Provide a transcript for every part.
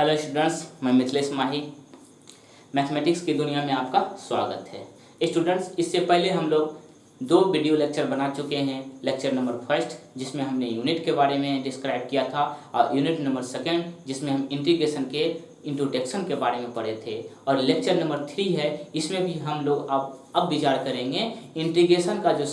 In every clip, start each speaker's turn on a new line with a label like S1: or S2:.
S1: Hello students, मैं मिथिलेश माही। Mathematics की दुनिया में आपका स्वागत है। स्टूडेंट्स, इससे पहले हम लोग 2 वीडियो लेक्चर बना चुके हैं। लेक्चर नंबर 1 जिसमें हमने यूनिट के बारे में डिस्क्राइब किया था, और यूनिट नंबर 2 जिसमें हम इंटीग्रेशन के इंट्रोडक्शन के बारे में पढ़े थे। और लेक्चर नंबर 3 है, इसमें भी हम लोग अब विचार करेंगे इंटीग्रेशन का जो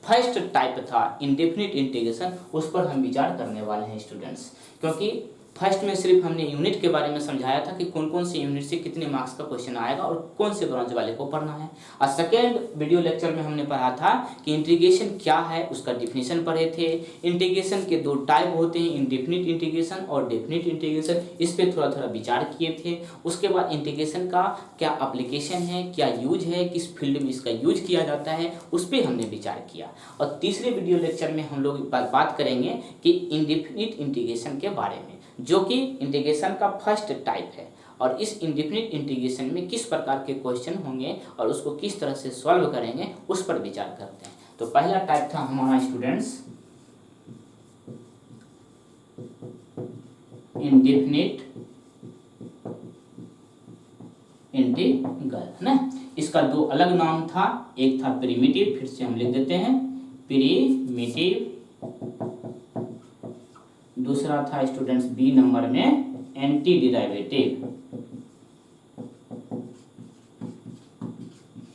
S1: फर्स्ट टाइप था इंडेफिनिट इंटीग्रेशन, उस पर हम विचार करने वाले हैं स्टूडेंट्स। क्योंकि फर्स्ट में सिर्फ हमने यूनिट के बारे में समझाया था कि कौन कौन से यूनिट से कितने मार्क्स का क्वेश्चन आएगा और कौन से ब्रांच वाले को पढ़ना है। और सेकेंड वीडियो लेक्चर में हमने पढ़ा था कि इंटीग्रेशन क्या है, उसका डिफिनीशन पढ़े थे। इंटीग्रेशन के 2 टाइप होते हैं, इंडेफिनिट इंटीग्रेशन और डेफिनिट इंटीग्रेशन, इस पर थोड़ा थोड़ा विचार किए थे। उसके बाद इंटीग्रेशन का क्या एप्लीकेशन है, क्या यूज है, किस फील्ड में इसका यूज किया जाता है, उस पर हमने विचार किया। और तीसरे वीडियो लेक्चर में हम लोग बात करेंगे कि इंडेफिनिट इंटीग्रेशन के बारे में, जो कि इंटीग्रेशन का फर्स्ट टाइप है। और इस इंडेफिनिट इंटीग्रेशन में किस प्रकार के क्वेश्चन होंगे और उसको किस तरह से सॉल्व करेंगे, उस पर विचार करते हैं। तो पहला टाइप था हमारा स्टूडेंट्स इंडेफिनिट इंटीग्रल, है ना। इसका 2 अलग नाम था, एक था प्रिमिटिव, फिर से हम लिख देते हैं प्रिमिटिव, दूसरा था स्टूडेंट्स बी नंबर में antiderivative.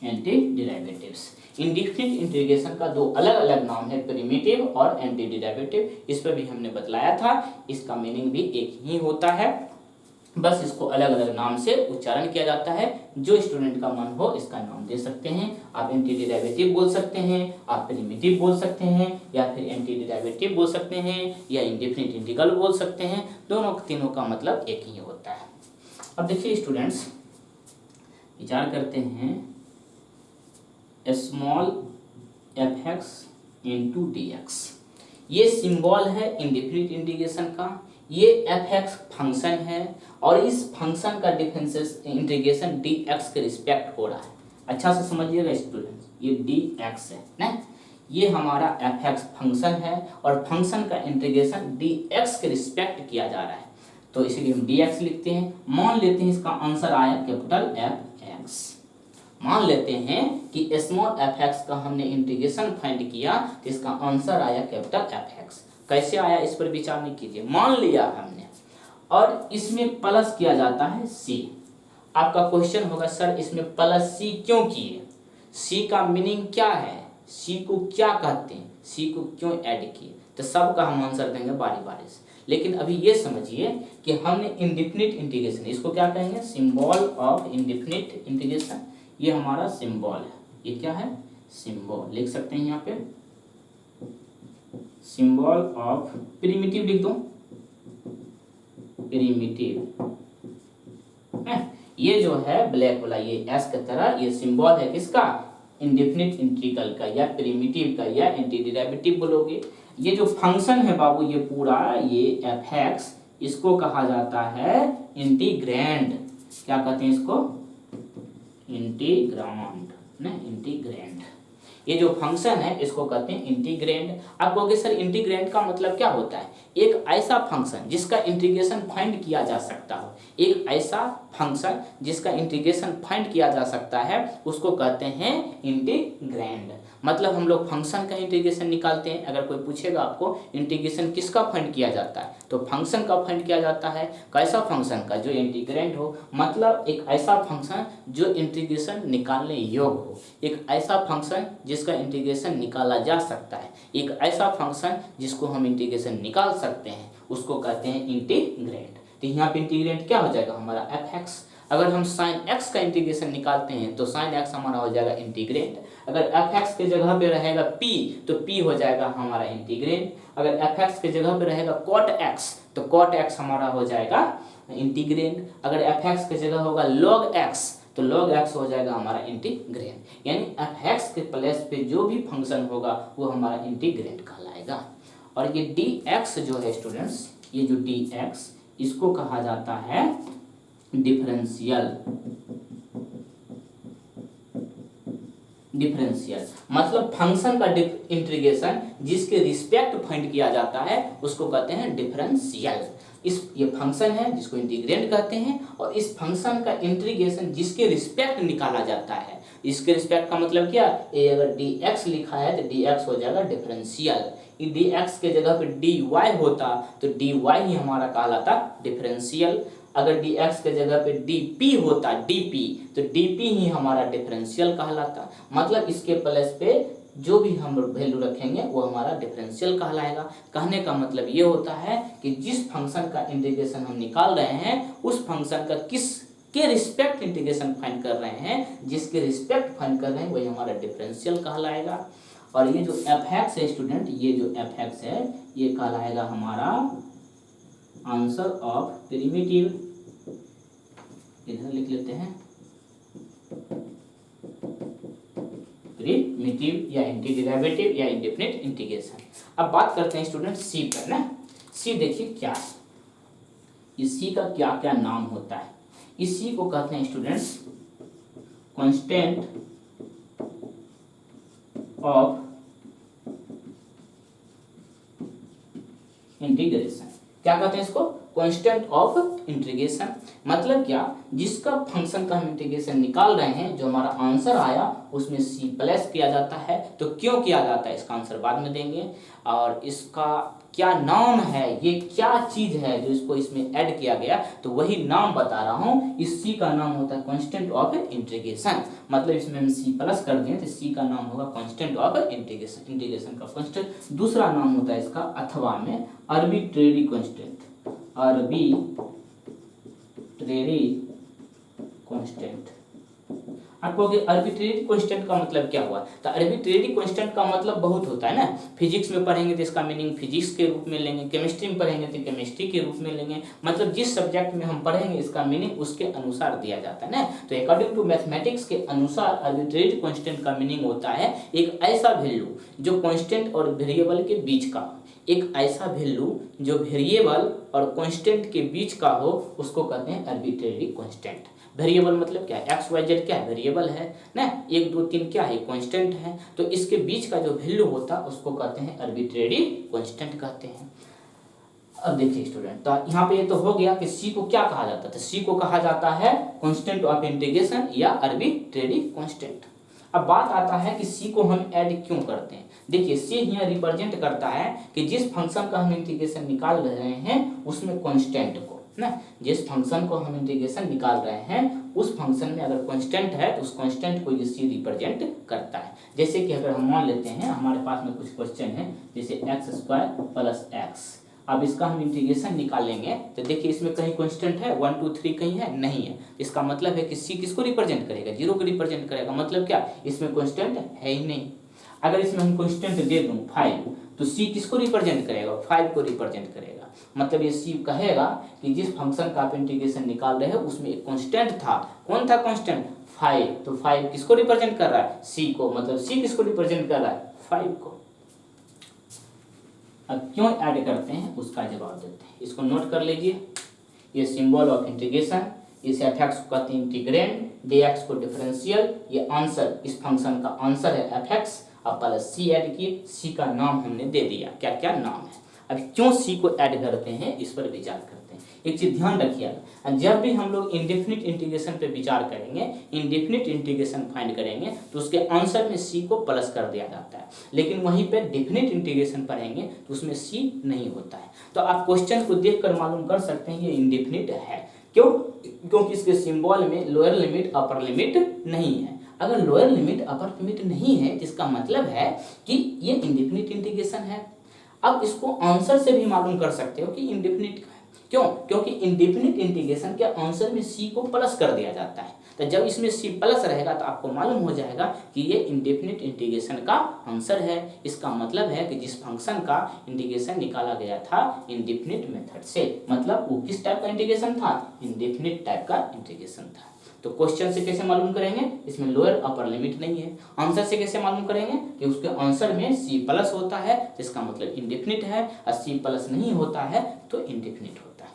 S1: Antiderivatives indefinite integration का 2 अलग अलग नाम है, प्रिमिटिव और एंटी डिराइवेटिव। इस पर भी हमने बतलाया था, इसका मीनिंग भी एक ही होता है, बस इसको अलग अलग नाम से उच्चारण किया जाता है। जो स्टूडेंट का मन हो इसका नाम दे सकते हैं। आप एंटी डिराइवेटिव बोल सकते हैं, आप प्रिमिटिव बोल सकते हैं, या फिर एंटी डिराइवेटिव बोल सकते हैं, या इंडेफिनिट इंटीग्रल बोल सकते हैं। दोनों तीनों का मतलब एक ही होता है। अब देखिए स्टूडेंट्स, विचार करते हैं स्मॉल fx इंटू dx, ये सिंबल है इंडेफिनिट इंटीग्रेशन का। ये fx फंक्शन है और इस फंक्शन का डिफरेंशियल इंटीग्रेशन dx के रिस्पेक्ट हो रहा है। अच्छा से समझिएगा स्टूडेंट्स, ये dx है ना, ये हमारा fx फंक्शन है और फंक्शन का इंटीग्रेशन dx के रिस्पेक्ट किया जा रहा है, तो इसीलिए हम dx लिखते हैं। मान लेते हैं इसका आंसर आया कैपिटल fx। मान लेते हैं कि स्मॉल fx का हमने इंटीग्रेशन फाइंड किया, तो इसका आंसर आया कैपिटल fx। कैसे आया इस पर विचार नहीं कीजिए, मान लिया हमने, और इसमें प्लस किया जाता है c। आपका क्वेश्चन होगा सर इसमें प्लस c क्यों किए, c का मीनिंग क्या है, c को क्या कहते हैं, c को क्यों ऐड किए, तो सबका हम आंसर देंगे बारी बारी से। लेकिन अभी ये समझिए कि हमने इंडेफिनिट इंटीग्रेशन, इसको क्या कहेंगे, सिंबल ऑफ इंडेफिनिट इंटीग्रेशन। ये हमारा सिंबल है, ये क्या है, सिंबल लिख सकते हैं यहाँ पे, सिंबल ऑफ प्रिमिटिव लिख दो, प्रिमिटिव। ये जो है ब्लैक वाला, ये एस की तरह, ये सिंबल है किसका, इंडेफिनिट इंटीग्रल का, या प्रिमिटिव का, या एंटी डेरिवेटिव बोलोगे। ये जो फंक्शन है बाबू, ये पूरा ये fx, इसको कहा जाता है इंटीग्रैंड। क्या कहते हैं इसको, इंटीग्रांड ना, इंटीग्रैंड। ये जो फंक्शन है इसको कहते हैं इंटीग्रैंड। आप कहोगे सर इंटीग्रैंड का मतलब क्या होता है, एक ऐसा फंक्शन जिसका इंटीग्रेशन फाइंड किया जा सकता हो, एक ऐसा फंक्शन जिसका इंटीग्रेशन फाइंड किया जा सकता है, उसको कहते हैं इंटीग्रैंड। मतलब हम लोग फंक्शन का इंटीग्रेशन निकालते हैं। अगर कोई पूछेगा आपको इंटीग्रेशन किसका फाइंड किया जाता है, तो फंक्शन का फाइंड किया जाता है। कैसा फंक्शन का, जो इंटीग्रैंड हो, मतलब एक ऐसा फंक्शन जो इंटीग्रेशन निकालने योग्य हो, एक ऐसा फंक्शन जिसका इंटीग्रेशन निकाला जा सकता है, एक ऐसा फंक्शन जिसको हम इंटीग्रेशन निकाल सकते हैं, उसको कहते हैं इंटीग्रैंड। तो यहाँ पे इंटीग्रैंड क्या हो जाएगा हमारा fx। अगर हम sin x का इंटीग्रेशन निकालते हैं तो sin x हमारा हो जाएगा इंटीग्रैंड। अगर fx के जगह पे रहेगा p, तो p हो जाएगा हमारा इंटीग्रैंड। अगर fx के जगह पे रहेगा cot x, तो cot x हमारा हो जाएगा इंटीग्रैंड। अगर fx के जगह होगा log x, तो log x हो जाएगा हमारा इंटीग्रैंड। यानी fx के प्लेस पे जो भी फंक्शन होगा वो हमारा इंटीग्रैंड कहलाएगा। और ये dx जो है स्टूडेंट्स, ये जो dx, इसको कहा जाता है डिफरेंशियल। डिफरेंशियल मतलब फंक्शन का इंटीग्रेशन जिसके रिस्पेक्ट फाइंड किया जाता है उसको कहते हैं डिफरेंशियल। ये फंक्शन है जिसको इंटीग्रेंड कहते हैं, और इस फंक्शन का इंटीग्रेशन जिसके रिस्पेक्ट निकाला जाता है, इसके रिस्पेक्ट का मतलब क्या, ये अगर dx लिखा है तो dx हो जाएगा डिफरेंशियल, dx के जगह पे dy होता तो dy ही हमारा कहलाता डिफरेंशियल, अगर dx के जगह पे dp होता dp तो dp ही हमारा डिफरेंशियल कहलाता। मतलब इसके प्लस पे जो भी हम वैल्यू रखेंगे वो हमारा डिफरेंशियल कहलाएगा। कहने का मतलब ये होता है कि जिस फंक्शन का इंटीग्रेशन हम निकाल रहे हैं उस फंक्शन का किस के रिस्पेक्ट इंटीग्रेशन फाइंड कर रहे हैं, जिसके रिस्पेक्ट फाइंड कर रहे हैं वही हमारा डिफरेंशियल कहलाएगा। और ये जो f(x) है स्टूडेंट, ये जो f(x) है ये कहलाएगा हमारा आंसर ऑफ प्रिमिटिव, इधर लिख लेते हैं प्रिमिटिव या इंटीग्रेटिव या इंडेफिनिट इंटीग्रेशन। अब बात करते हैं स्टूडेंट सी पर ना। सी देखिए क्या है, इस सी का क्या क्या नाम होता है। इसी को कहते हैं स्टूडेंट्स कांस्टेंट ऑफ इंटीग्रेशन। क्या कहते हैं इसको, कांस्टेंट ऑफ इंटीग्रेशन। मतलब क्या, जिसका फंक्शन का हम इंटीग्रेशन निकाल रहे हैं, जो हमारा आंसर आया उसमें सी प्लस किया जाता है। तो क्यों किया जाता है इसका आंसर बाद में देंगे, और इसका क्या नाम है, ये क्या चीज है जो इसको इसमें ऐड किया गया, तो वही नाम बता रहा हूँ। इस सी का नाम होता है कांस्टेंट ऑफ इंटीग्रेशन। मतलब इसमें हम सी प्लस कर दें तो सी का नाम होगा कांस्टेंट ऑफ इंटीग्रेशन, इंटीग्रेशन का कांस्टेंट। दूसरा नाम होता है इसका अथवा में आर्बिट्रेरी कांस्टेंट, आर्बिट्रेरी कांस्टेंट। आपको आर्बिट्रेरी कांस्टेंट का मतलब क्या हुआ, तो आर्बिट्रेरी कांस्टेंट का मतलब बहुत होता है ना। फिजिक्स में पढ़ेंगे तो इसका मीनिंग फिजिक्स के रूप में लेंगे, केमिस्ट्री में पढ़ेंगे तो केमिस्ट्री के रूप में लेंगे। मतलब जिस सब्जेक्ट में हम पढ़ेंगे इसका मीनिंग उसके अनुसार दिया जाता है ना। तो अकॉर्डिंग टू मैथमेटिक्स के अनुसार आर्बिट्रेरी कांस्टेंट का मीनिंग होता है एक ऐसा वैल्यू जो कांस्टेंट और वेरिएबल के बीच का, एक ऐसा वैल्यू जो वेरिएबल और कांस्टेंट के बीच का हो, उसको कहते हैं आर्बिट्रेरी कांस्टेंट। वेरिएबल मतलब क्या है, एक्स वाई जेड क्या है, वेरिएबल है ना, 1 2 3 क्या है, कांस्टेंट है। तो इसके बीच का जो वैल्यू होता है उसको कहते हैं आर्बिट्रेरी कांस्टेंट कहते हैं। अब देखिए स्टूडेंट, तो यहाँ पे ये तो हो गया कि सी को क्या कहा जाता है, तो सी को कहा जाता है कांस्टेंट ऑफ इंटीग्रेशन या आर्बिट्रेरी कांस्टेंट। अब बात आता है कि सी को हम ऐड क्यों करते हैं। देखिए सी यहाँ रिप्रेजेंट करता है कि जिस फंक्शन का हम इंटीग्रेशन निकाल रहे हैं उसमें कांस्टेंट को ना, जिस फंक्शन को हम इंटीग्रेशन निकाल रहे हैं उस फंक्शन में अगर कांस्टेंट है तो उस कांस्टेंट को ये सी रिप्रेजेंट करता है। जैसे कि अगर हम मान लेते हैं हमारे पास में कुछ क्वेश्चन है, जैसे x² + x। अब इसका हम इंटीग्रेशन निकालेंगे तो देखिए इसमें कहीं कांस्टेंट है 1 2 3 कहीं है, नहीं है। इसका मतलब है कि सी किसको रिप्रेजेंट करेगा, 0 को रिप्रेजेंट करेगा। मतलब क्या, इसमें कांस्टेंट है ही नहीं। अगर इसमें हम कांस्टेंट दे दूं 5 तो सी किसको रिप्रेजेंट करेगा, 5 को रिप्रेजेंट करेगा। मतलब ये सी कहेगा कि जिस फंक्शन का आप इंटीग्रेशन निकाल रहे हैं उसमें एक कांस्टेंट था। कौन था कांस्टेंट, 5। तो 5 किसको रिप्रेजेंट कर रहा है, सी को। मतलब सी किसको रिप्रेजेंट कर रहा है, 5 को। अब क्यों ऐड करते हैं उसका जवाब देते हैं, इसको नोट कर लीजिए। ये सिंबल ऑफ इंटीग्रेशन, इस f(x) को कहते हैं इंटीग्रेंड, dx को डिफरेंशियल। ये आंसर, इस फंक्शन का आंसर है f(x). अब प्लस सी ऐड किए, सी का नाम हमने दे दिया, क्या क्या नाम है। अब क्यों सी को ऐड करते हैं इस पर विचार करते हैं। एक चीज ध्यान रखिएगा, जब भी हम लोग इंडेफिनिट इंटीग्रेशन पे विचार करेंगे, इंडेफिनिट इंटीग्रेशन फाइंड करेंगे तो उसके आंसर में सी को प्लस कर दिया जाता है। लेकिन वहीं पे डेफिनिट इंटीग्रेशन पढ़ेंगे तो उसमें सी नहीं होता है। तो आप क्वेश्चन को देखकर मालूम कर सकते हैं ये इंडेफिनिट है। क्यों, क्योंकि इसके सिंबल में लोअर लिमिट अपर लिमिट नहीं है। अगर लोअर लिमिट अपर लिमिट नहीं है तो इसका मतलब है कि ये इंडेफिनिट इंटीग्रेशन है। अब इसको आंसर से भी मालूम कर सकते हो कि इंडेफिनिट का है। क्यों, क्योंकि इंडेफिनिट इंटीग्रेशन के आंसर में सी को प्लस कर दिया जाता है। तो जब इसमें सी प्लस रहेगा तो आपको मालूम हो जाएगा कि ये इंडेफिनिट इंटीग्रेशन का आंसर है। इसका मतलब है कि जिस फंक्शन का इंटीग्रेशन निकाला गया था इंडेफिनिट मेथड से, मतलब वो किस टाइप का इंटीग्रेशन था, इंडेफिनिट टाइप का इंटीग्रेशन था। तो क्वेश्चन से कैसे मालूम करेंगे, इसमें लोअर अपर लिमिट नहीं है। आंसर से कैसे मालूम करेंगे कि उसके आंसर में सी प्लस होता है तो इसका मतलब इंडेफिनिट है, और सी प्लस नहीं होता है तो इंडेफिनिट होता है।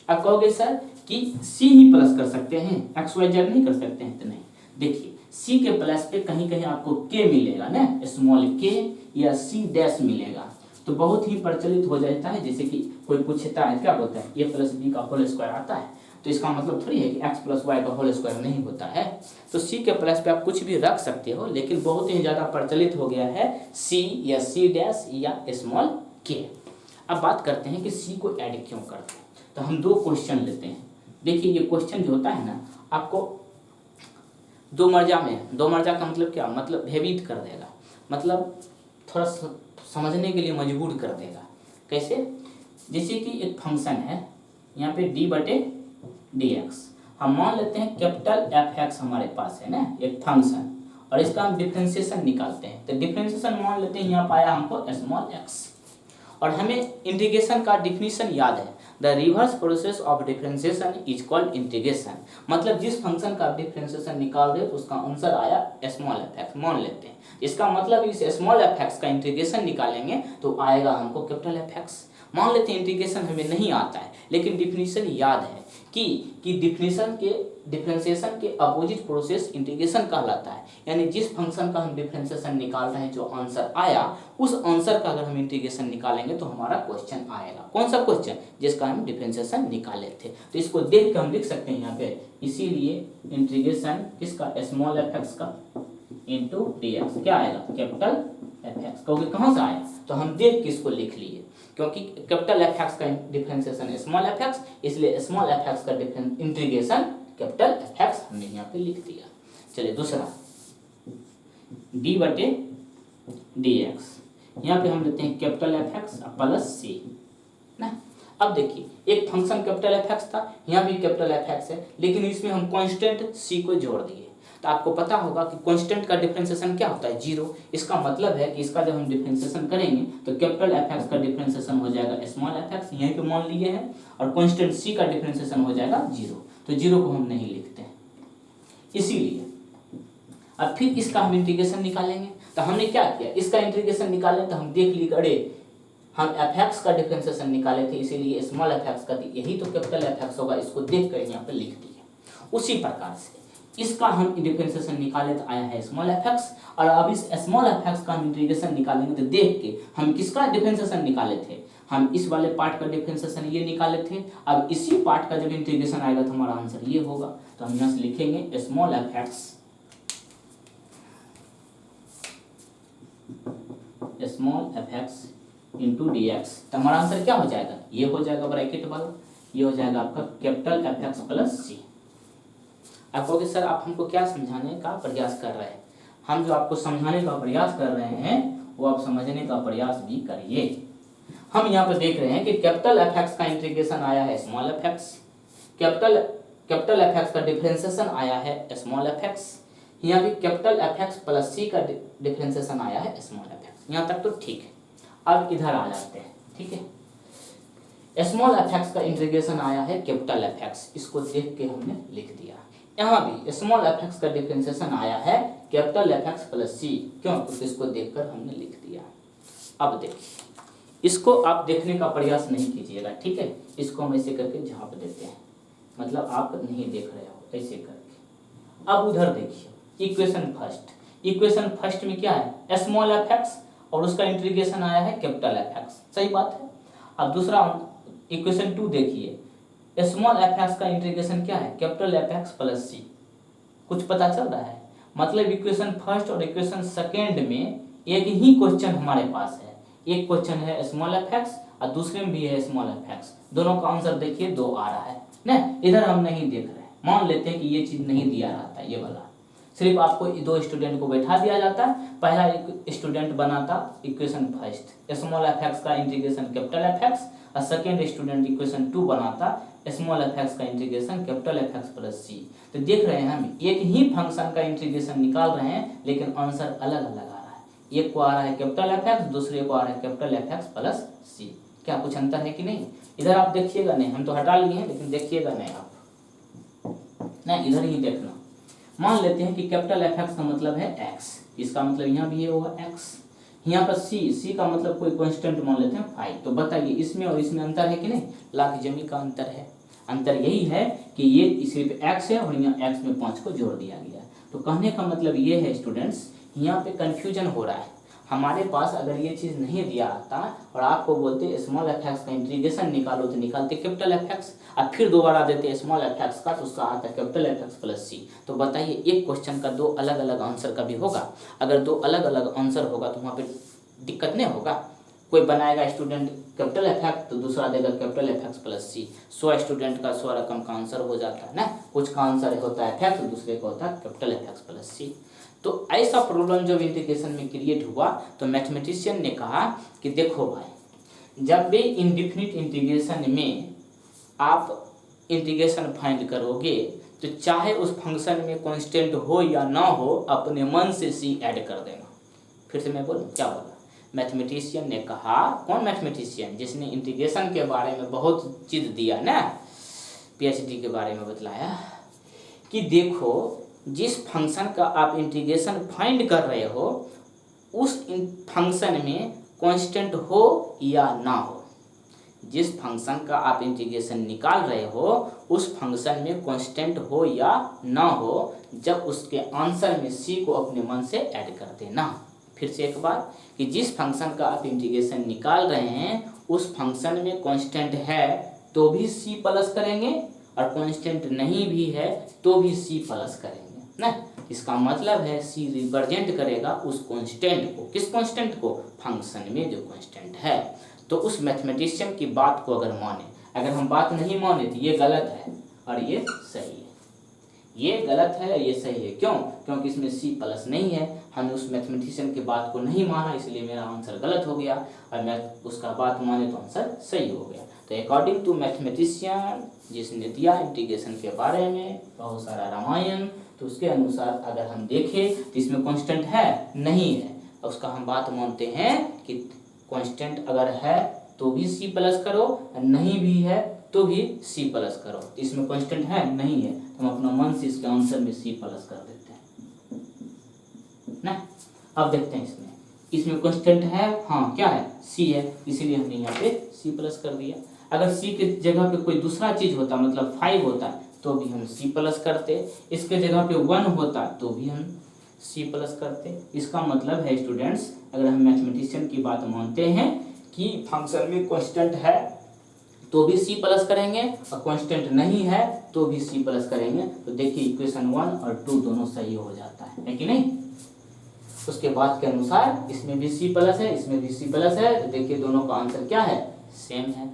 S1: अब कहोगे सर कि सी ही प्लस कर सकते हैं, एक्स वाई जेड नहीं कर सकते हैं, तो नहीं। देखिए सी के प्लस पे कहीं कहीं आपको के मिलेगा ना, स्मॉल के या सी डैश मिलेगा। तो बहुत ही प्रचलित हो जाता है। जैसे कि कोई पूछता है क्या होता है a प्लस बी का होल स्क्वायर आता है, तो इसका मतलब थोड़ी है कि x प्लस वाई का होल स्क्वायर नहीं होता है। तो c के प्लस पे आप कुछ भी रख सकते हो, लेकिन बहुत ही ज़्यादा प्रचलित हो गया है c या c डैश या स्मॉल k। अब बात करते हैं कि c को ऐड क्यों करते हैं। तो हम दो क्वेश्चन लेते हैं। देखिए ये क्वेश्चन जो होता है ना, आपको दो मर्जा का मतलब क्या, मतलब भयभीत कर देगा, मतलब थोड़ा समझने के लिए मजबूर कर देगा। कैसे? जैसे कि एक फंक्शन है यहाँ पे d/dx, हम मान लेते हैं कैपिटल f(x) हमारे पास है ना एक फंक्शन, और इसका हम डिफरेंशिएशन निकालते हैं। तो डिफरेंशिएशन मान लेते हैं यहाँ पाया हमको स्मॉल x, और हमें इंटीग्रेशन का डिफिनीशन याद है, the reverse process of differentiation is called integration. मतलब जिस फंक्शन का डिफरेंशिएशन निकाल रहे तो उसका आंसर आया स्मॉल f(x) मान लेते हैं। इसका मतलब इस स्मॉल f(x) का इंटीग्रेशन निकालेंगे तो आएगा हमको कैपिटल f(x). मान लेते हैं इंटीग्रेशन हमें नहीं आता है, लेकिन डिफिनीशन याद है कि डिफरेंशिएशन के अपोजिट प्रोसेस इंटीग्रेशन कहलाता है। यानी जिस फंक्शन का हम डिफरेंशिएशन निकाल रहे हैं, जो आंसर आया उस आंसर का अगर हम इंटीग्रेशन निकालेंगे तो हमारा क्वेश्चन आएगा। कौन सा क्वेश्चन? जिसका हम डिफरेंशिएशन निकाले थे। तो इसको देख के हम लिख सकते हैं यहाँ पे, इसीलिए इंटीग्रेशन इसका स्मॉल f(x) का इंटू dx क्या आएगा कैपिटल f(x). क्योंकि कहाँ से आया, तो हम देख के इसको लिख लिए, क्योंकि कैपिटल f(x) का डिफरेंशिएशन स्मॉल f(x), इसलिए स्मॉल f(x) का इंटीग्रेशन कैपिटल f(x) हमने यहाँ पे लिख दिया। चलिए दूसरा d/dx, यहाँ पे हम लेते हैं कैपिटल f(x) प्लस c ना। अब देखिए एक फंक्शन कैपिटल f(x) था, यहाँ भी कैपिटल f(x) है, लेकिन इसमें हम कांस्टेंट c को जोड़ दिए। तो आपको पता होगा कि कांस्टेंट का डिफरेंशिएशन क्या होता है, 0। इसका मतलब है कि इसका जब हम डिफरेंशिएशन करेंगे तो कैपिटल f(x) का डिफरेंशिएशन हो जाएगा स्मॉल f(x), यहीं पे मान लिए हैं, और कांस्टेंट c का डिफरेंशिएशन हो जाएगा 0। तो 0 को हम नहीं लिखते हैं, इसीलिए अब फिर इसका हम इंटीग्रेशन निकालेंगे। तो हमने क्या किया, इसका इंटीग्रेशन निकालें तो हम देख लिए, अरे हम f(x) का डिफरेंशिएशन निकाले थे, इसीलिए स्मॉल f(x) का यही तो कैपिटल f(x) होगा, इसको देख कर यहाँ पे लिख दिया। उसी प्रकार से इसका हम डिफरेंशिएशन निकाले तो आया है स्मॉल f(x), और अब इस स्मॉल f(x) का हम इंटीग्रेशन निकालेंगे तो देख के हम किसका डिफरेंशिएशन निकाले थे, हम इस वाले पार्ट का डिफरेंशिएशन ये निकाले थे। अब इसी पार्ट का जब इंटीग्रेशन आएगा तो हमारा आंसर ये होगा। तो हम यहाँ से लिखेंगे स्मॉल f(x) इंटू dx, तो हमारा आंसर क्या हो जाएगा, ये हो जाएगा ब्रैकेट वाला, ये हो जाएगा आपका कैपिटल f(x) प्लस c। आप कहोगे सर आप हमको क्या समझाने का प्रयास कर रहे हैं। हम जो आपको समझाने का प्रयास कर रहे हैं वो आप समझने का प्रयास भी करिए। हम यहाँ पर देख रहे हैं कि कैपिटल f(x) का इंटीग्रेशन आया है स्मॉल f(x), कैपिटल f(x) का डिफरेंशिएशन आया है स्मॉल f(x), यहाँ भी कैपिटल f(x) प्लस c का डिफरेंशिएशन आया है स्मॉल f(x). यहाँ तक तो ठीक है। अब इधर आ जाते हैं, ठीक है। स्मॉल f(x) का इंटीग्रेशन आया है कैपिटल f(x), इसको देख के हमने लिख दिया। यहाँ भी स्मॉल f(x) का डिफरेंशिएशन आया है कैपिटल f(x) प्लस c, क्यों, तो इसको देखकर हमने लिख दिया। अब देखिए, इसको आप देखने का प्रयास नहीं कीजिएगा, ठीक है। इसको हम ऐसे करके झाँप देते हैं, मतलब आप नहीं देख रहे हो, ऐसे करके। अब उधर देखिए इक्वेशन फर्स्ट में क्या है, स्मॉल f(x) और उसका इंटीग्रेशन आया है कैपिटल f(x), सही बात है। अब दूसरा इक्वेशन 2 देखिए, स्मॉल f(x) का इंटीग्रेशन क्या है, कैपिटल f(x) प्लस c। कुछ पता चल रहा है, मतलब इक्वेशन फर्स्ट और इक्वेशन सेकेंड में एक ही क्वेश्चन हमारे पास है। एक क्वेश्चन है स्मॉल f(x) और दूसरे में भी है स्मॉल f(x), दोनों का आंसर देखिए 2 आ रहा है ना। इधर हम नहीं देख रहे हैं, मान लेते हैं कि ये चीज नहीं दिया रहता, ये वाला सिर्फ आपको 2 स्टूडेंट को बैठा दिया जाता है। पहला स्टूडेंट बनाता इक्वेशन फर्स्ट स्मॉल f(x) का इंटीग्रेशन कैपिटल f(x), और सेकेंड स्टूडेंट इक्वेशन 2 बनाता स्मॉल f(x) का integration capital f(x) plus c। तो देख रहे हैं हम एक ही फंक्शन का इंटीग्रेशन निकाल रहे हैं, लेकिन आंसर अलग अलग आ रहा है। एक को आ रहा है कैपिटल f(x), दूसरे को आ रहा है कैपिटल f(x) प्लस c। क्या कुछ अंतर है कि नहीं? इधर आप देखिएगा नहीं, हम तो हटा लिए हैं, लेकिन देखिएगा नहीं आप, नहीं इधर ही देखना। मान लेते हैं कि कैपिटल f(x) का मतलब है x, इसका मतलब यहाँ भी ये होगा x, यहाँ पर c का मतलब कोई कांस्टेंट मान लेते हैं 5। तो बताइए इसमें और इसमें अंतर है कि नहीं? लाख जमी का अंतर है। अंतर यही है कि ये सिर्फ x है और यहाँ x में 5 को जोड़ दिया गया है। तो कहने का मतलब ये है स्टूडेंट्स, यहाँ पे कंफ्यूजन हो रहा है। हमारे पास अगर ये चीज़ नहीं दिया आता और आपको बोलते स्मॉल एफ एक्स का इंटीग्रेशन निकालो तो निकालते कैपिटल एफ एक्स, और फिर दोबारा देते स्मॉल एफ एक्स का तो उसका आता कैपिटल एफ एक्स प्लस सी। तो बताइए एक क्वेश्चन का दो अलग अलग आंसर का भी होगा। अगर दो अलग अलग आंसर होगा तो वहाँ पे दिक्कत नहीं होगा। कोई बनाएगा स्टूडेंट कैपिटल एफ एक्स तो दूसरा देगा कैपिटल एफ एक्स प्लस सी। 100 स्टूडेंट का 100 रकम का आंसर हो जाता है ना। कुछ का आंसर होता है एफ एक्स, दूसरे का होता है कैपिटल एफ एक्स प्लस सी। तो ऐसा प्रॉब्लम जब इंटीग्रेशन में क्रिएट हुआ तो मैथमेटिशियन ने कहा कि देखो भाई, जब भी इंडिफिनिट इंटीग्रेशन में आप इंटीग्रेशन फाइंड करोगे तो चाहे उस फंक्शन में कांस्टेंट हो या ना हो, अपने मन से सी ऐड कर देना। फिर से मैं बोलूँ, क्या बोला? मैथमेटिशियन ने कहा, कौन मैथमेटिशियन? जिसने इंटीग्रेशन के बारे में बहुत चीज़ दिया ना, पीएचडी के बारे में बतलाया कि देखो जिस फंक्शन का आप इंटीग्रेशन फाइंड कर रहे हो उस फंक्शन में कांस्टेंट हो या ना हो, जिस फंक्शन का आप इंटीग्रेशन निकाल रहे हो उस फंक्शन में कांस्टेंट हो या ना हो, जब उसके आंसर में सी को अपने मन से ऐड कर देना। फिर से एक बार कि जिस फंक्शन का आप इंटीग्रेशन निकाल रहे हैं उस फंक्शन में कांस्टेंट है तो भी सी प्लस करेंगे और कांस्टेंट नहीं भी है तो भी सी प्लस करेंगे ना। इसका मतलब है सी रिप्रेजेंट करेगा उस कांस्टेंट को। किस कांस्टेंट को? फंक्शन में जो कांस्टेंट है। तो उस मैथमेटिशियन की बात को अगर माने, अगर हम बात नहीं माने तो ये गलत है और ये सही है, ये गलत है और ये सही है। क्यों? क्योंकि इसमें सी प्लस नहीं है। हमने उस मैथमेटिशियन की बात को नहीं माना, इसलिए मेरा आंसर गलत हो गया, और मैं उसका बात माने तो आंसर सही हो गया। तो अकॉर्डिंग टू मैथमेटिशियन जिसने दिया इंटीग्रेशन के बारे में बहुत सारा रामायण, तो उसके अनुसार अगर हम देखें तो इसमें कांस्टेंट है नहीं है, और उसका हम बात मानते हैं कि कांस्टेंट अगर है तो भी सी प्लस करो, नहीं भी है तो भी सी प्लस करो। इसमें कांस्टेंट है नहीं है, हम अपना मन से इसके आंसर में सी प्लस कर देते हैं ना। अब देखते हैं इसमें कांस्टेंट है, हाँ क्या है? सी है, इसीलिए हमने यहाँ पे सी प्लस कर दिया। अगर सी के जगह पे कोई दूसरा चीज होता, मतलब 5 होता तो भी हम सी प्लस करते, इसके जगह पे 1 होता तो भी हम सी प्लस करते। इसका मतलब है स्टूडेंट्स, अगर हम मैथमेटिशियन की बात मानते हैं कि फंक्शन में कांस्टेंट है तो भी सी प्लस करेंगे और कांस्टेंट नहीं है तो भी सी प्लस करेंगे, तो देखिए इक्वेशन 1 और 2 दोनों सही हो जाता है कि नहीं। उसके बाद के अनुसार इसमें भी सी प्लस है, इसमें भी सी प्लस है, तो देखिए दोनों का आंसर क्या है? सेम है।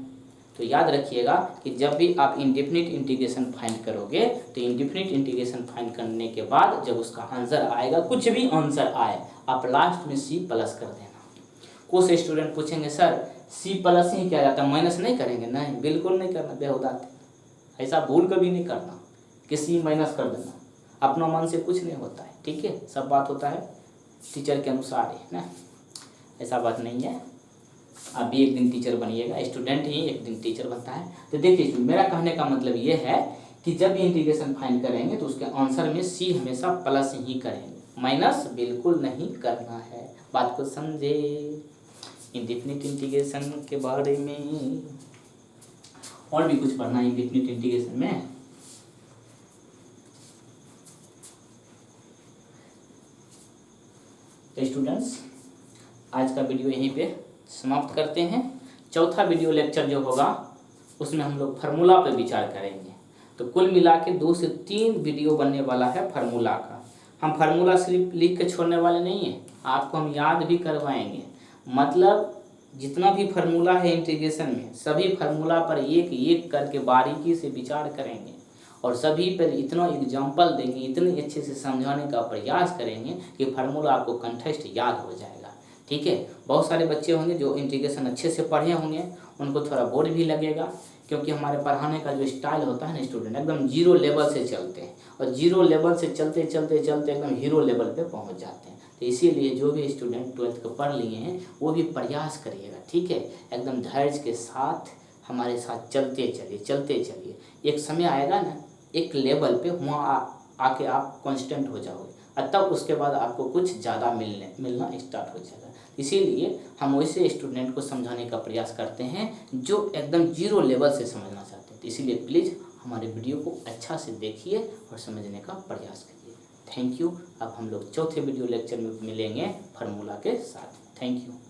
S1: तो याद रखिएगा कि जब भी आप इंडेफिनिट इंटीग्रेशन फाइंड करोगे तो इंडेफिनिट इंटीग्रेशन फाइंड करने के बाद जब उसका आंसर आएगा, कुछ भी आंसर आए, आप लास्ट में सी प्लस कर देना। कुछ स्टूडेंट पूछेंगे सर सी प्लस ही क्या जाता है, माइनस नहीं करेंगे? नहीं, बिल्कुल नहीं करना, बेहुदा। ऐसा भूल कभी नहीं करना कि सी माइनस कर देना, अपना मन से कुछ नहीं होता है, ठीक है। सब बात होता है टीचर के अनुसार ही ना, ऐसा बात नहीं है। आप भी एक दिन टीचर बनिएगा, स्टूडेंट ही एक दिन टीचर बनता है। तो देखिए मेरा कहने का मतलब ये है कि जब भी इंटीग्रेशन फाइंड करेंगे तो उसके आंसर में सी हमेशा प्लस ही करेंगे, माइनस बिल्कुल नहीं करना है। बात को समझे। इंडेफिनिट इंटीग्रेशन के बारे में और भी कुछ पढ़ना है इंडेफिनिट इंटीग्रेशन में। तो स्टूडेंट्स आज का वीडियो यहीं पे समाप्त करते हैं। चौथा वीडियो लेक्चर जो होगा उसमें हम लोग फार्मूला पर विचार करेंगे। तो कुल मिला के 2 से 3 वीडियो बनने वाला है फार्मूला का। हम फार्मूला सिर्फ लिख के छोड़ने वाले नहीं हैं, आपको हम याद भी करवाएंगे। मतलब जितना भी फार्मूला है इंटीग्रेशन में, सभी फार्मूला पर एक एक करके बारीकी से विचार करेंगे और सभी पर इतना एग्जाम्पल देंगे, इतने अच्छे से समझाने का प्रयास करेंगे कि फार्मूला आपको कंठस्थ याद हो जाएगा, ठीक है। बहुत सारे बच्चे होंगे जो इंटीग्रेशन अच्छे से पढ़े होंगे, उनको थोड़ा बोर भी लगेगा, क्योंकि हमारे पढ़ाने का जो स्टाइल होता है ना स्टूडेंट, एकदम जीरो लेवल से चलते हैं और जीरो लेवल से चलते चलते चलते एकदम हीरो लेवल पे पहुंच जाते हैं। तो इसीलिए जो भी स्टूडेंट 12th को पढ़ लिए हैं वो भी प्रयास करिएगा, ठीक है। एकदम धैर्य के साथ हमारे साथ चलते चलिए। एक समय आएगा ना, एक लेवल पे वहाँ आके आप कांस्टेंट हो जाओगे और तब उसके बाद आपको कुछ ज़्यादा मिलना स्टार्ट हो जाएगा। इसीलिए हम वैसे स्टूडेंट को समझाने का प्रयास करते हैं जो एकदम जीरो लेवल से समझना चाहते हैं। तो इसीलिए प्लीज़ हमारे वीडियो को अच्छा से देखिए और समझने का प्रयास करिए। Thank you. अब हम लोग चौथे वीडियो लेक्चर में मिलेंगे फार्मूला के साथ। Thank you.